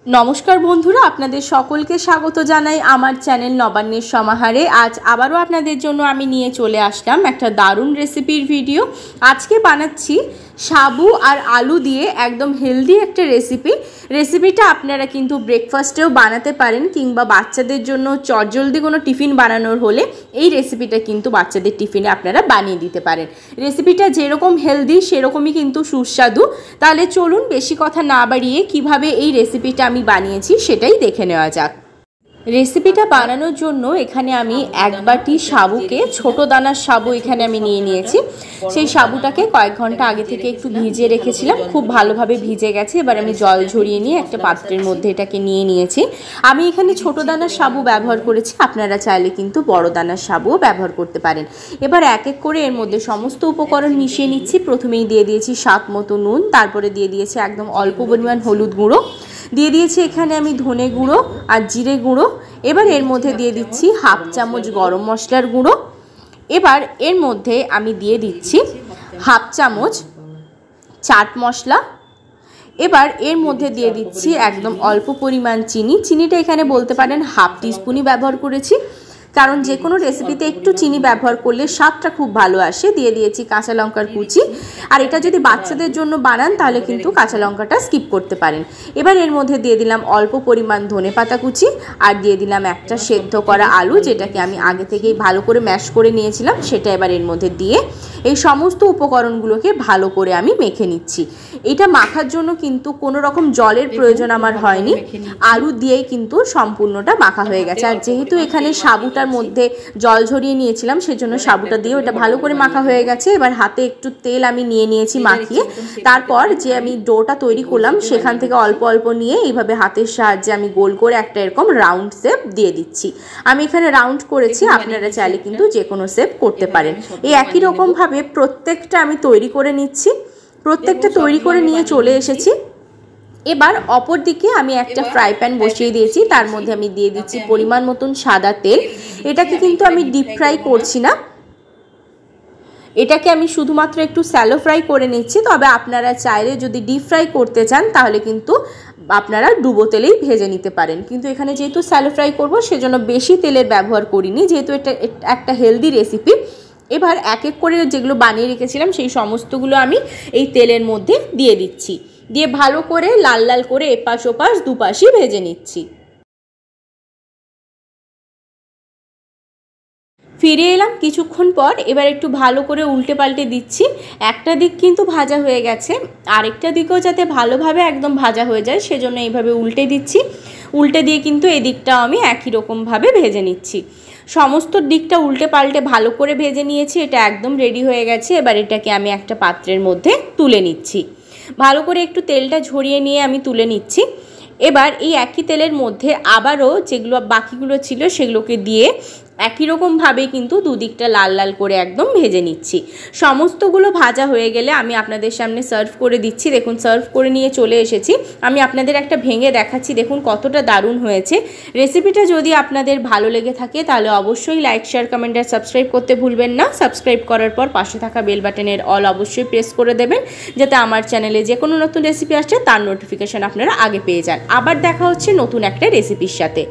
नमस्कार बंधुरा आपनादेर सकलके स्वागत जानाई आमार चैनल नबान्नेर समाहारे। आज आबारो आपनादेर जोन्नो आमी निये चले आसलाम एकटा दारुण रेसिपिर भिडियो। आजके बानाच्छि साबु और आलू दिए एकदम हेल्दी एक रेसिपिटा आपनारा किन्तु ब्रेकफास्टेও बानाते पारेन किंबा बाच्चादेर जोन्नो चटजलदी कोनो टिफिन बानानोर होले এই রেসিপিটা কিন্তু বাচ্চাদের টিফিনে আপনারা বানিয়ে দিতে পারেন। রেসিপিটা যেরকম হেলদি সেরকমই কিন্তু সুস্বাদু। তাহলে চলুন বেশি কথা না বাড়িয়ে কিভাবে এই রেসিপিটা আমি বানিয়েছি সেটাই দেখে নেওয়া যাক। রেসিপিটা বানানোর জন্য এখানে আমি এক বাটি সাবুকে ছোট দানার সাবু এখানে আমি নিয়ে নিয়েছি। সেই সাবুটাকে কয়েক ঘন্টা আগে থেকে একটু ভিজিয়ে রেখেছিলাম, খুব ভালোভাবে ভিজে গেছে। এবার আমি জল ঝরিয়ে নিয়ে একটা পাত্রের মধ্যে এটাকে নিয়ে নিয়েছি। আমি এখানে ছোট দানার সাবু ব্যবহার করেছি, আপনারা চাইলে কিন্তু বড় দানার সাবুও ব্যবহার করতে পারেন। এবার এক এক করে এর মধ্যে সমস্ত উপকরণ মিশিয়ে নিচ্ছি। প্রথমেই দিয়ে দিয়েছি স্বাদ মতো নুন, তারপরে দিয়ে দিয়েছি একদম অল্প পরিমাণ হলুদ গুঁড়ো, দিয়ে দিয়েছি এখানে আমি ধনে গুঁড়ো আর জিরে গুঁড়ো। এবার এর মধ্যে দিয়ে দিচ্ছি হাফ চামচ গরম মশলার গুঁড়ো। এবার এর মধ্যে আমি দিয়ে দিচ্ছি হাফ চামচ চাট মশলা। এবার এর মধ্যে দিয়ে দিচ্ছি একদম অল্প পরিমাণ চিনি। চিনিটা এখানে বলতে পারেন হাফ টিস্পুনই ব্যবহার করেছি, কারণ যে কোনো রেসিপিতে একটু চিনি ব্যবহার করলে স্বাদটা খুব ভালো আসে। দিয়ে দিয়েছি কাঁচা লঙ্কার কুচি, আর এটা যদি বাচ্চাদের জন্য বানান তাহলে কিন্তু কাঁচা লঙ্কাটা স্কিপ করতে পারেন। এবার এর মধ্যে দিয়ে দিলাম অল্প পরিমাণ ধনেপাতা কুচি, আর দিয়ে দিলাম একটা সেদ্ধ করা আলু, যেটাকে আমি আগে থেকেই ভালো করে ম্যাশ করে নিয়েছিলাম। সেটা এবার এর মধ্যে দিয়ে এই সমস্ত উপকরণগুলোকে ভালো করে আমি মেখে নিচ্ছি। এটা মাখার জন্য কিন্তু কোনো রকম জলের প্রয়োজন আমার হয়নি, আলু দিয়েই কিন্তু সম্পূর্ণটা মাখা হয়ে গেছে। আর যেহেতু এখানে সাবুটার মধ্যে জল ঝরিয়ে নিয়েছিলাম সেজন্য সাবুটা দিয়ে ওটা ভালো করে মাখা হয়ে গেছে। এবার হাতে একটু তেল আমি নিয়ে নিয়েছি মাখিয়ে, তারপর যে আমি ডোটা তৈরি করলাম সেখান থেকে অল্প অল্প নিয়ে এইভাবে হাতের সাহায্যে আমি গোল করে একটা এরকম রাউন্ড শেপ দিয়ে দিচ্ছি। আমি এখানে রাউন্ড করেছি, আপনারা চাইলে কিন্তু যে কোনো শেপ করতে পারেন। এই একই রকমভাবে প্রত্যেকটা আমি তৈরি করে নিচ্ছি। প্রত্যেকটা তৈরি করে নিয়ে চলে এসেছি। এবার অপর দিকে আমি একটা ফ্রাই প্যান বসিয়ে দিয়েছি, তার মধ্যে আমি দিয়ে দিচ্ছি পরিমাণ মতন সাদা তেল। এটাকে কিন্তু আমি ডিপ ফ্রাই করছি না, এটাকে আমি শুধুমাত্র একটু স্যালো ফ্রাই করে নিচ্ছি। তবে আপনারা চাইলে যদি ডিপ ফ্রাই করতে চান তাহলে কিন্তু আপনারা ডুবো তেলেই ভেজে নিতে পারেন, কিন্তু এখানে যেহেতু স্যালো ফ্রাই করব সেজন্য বেশি তেলের ব্যবহার করিনি, যেহেতু এটা একটা হেলদি রেসিপি। এবার এক এক করে যেগুলো বানিয়ে রেখেছিলাম সেই সমস্তগুলো আমি এই তেলের মধ্যে দিয়ে দিচ্ছি, দিয়ে ভালো করে লাল লাল করে এপাশ ওপাশ দুপাশই ভেজে নিচ্ছি। ফিরে এলাম কিছুক্ষণ পর। এবার একটু ভালো করে উল্টে পাল্টে দিচ্ছি। একটা দিক কিন্তু ভাজা হয়ে গেছে, আরেকটা দিকেও যাতে ভালোভাবে একদম ভাজা হয়ে যায় সেজন্য এইভাবে উল্টে দিচ্ছি। উল্টে দিয়ে কিন্তু এই দিকটাও আমি একই রকমভাবে ভেজে নিচ্ছি। সমস্ত দিকটা উল্টে পাল্টে ভালো করে ভেজে নিয়েছি, এটা একদম রেডি হয়ে গেছে। এবার এটাকে আমি একটা পাত্রের মধ্যে তুলে নিচ্ছি। ভালো করে একটু তেলটা ঝরিয়ে নিয়ে আমি তুলে নিচ্ছি। এবার এই একই তেলের মধ্যে আবারও যেগুলো বাকিগুলো ছিল সেগুলোকে দিয়ে একই রকমভাবে কিন্তু দুদিকটা লাল লাল করে একদম ভেজে নিচ্ছি। সমস্তগুলো ভাজা হয়ে গেলে আমি আপনাদের সামনে সার্ভ করে দিচ্ছি। দেখুন সার্ভ করে নিয়ে চলে এসেছি। আমি আপনাদের একটা ভেঙে দেখাচ্ছি, দেখুন কতটা দারুণ হয়েছে। রেসিপিটা যদি আপনাদের ভালো লেগে থাকে তাহলে অবশ্যই লাইক শেয়ার কমেন্ট আর সাবস্ক্রাইব করতে ভুলবেন না। সাবস্ক্রাইব করার পর পাশে থাকা বেল বাটনের অল অবশ্যই প্রেস করে দেবেন, যাতে আমার চ্যানেলে যে কোনো নতুন রেসিপি আসছে তার নোটিফিকেশান আপনারা আগে পেয়ে যান। আবার দেখা হচ্ছে নতুন একটা রেসিপির সাথে।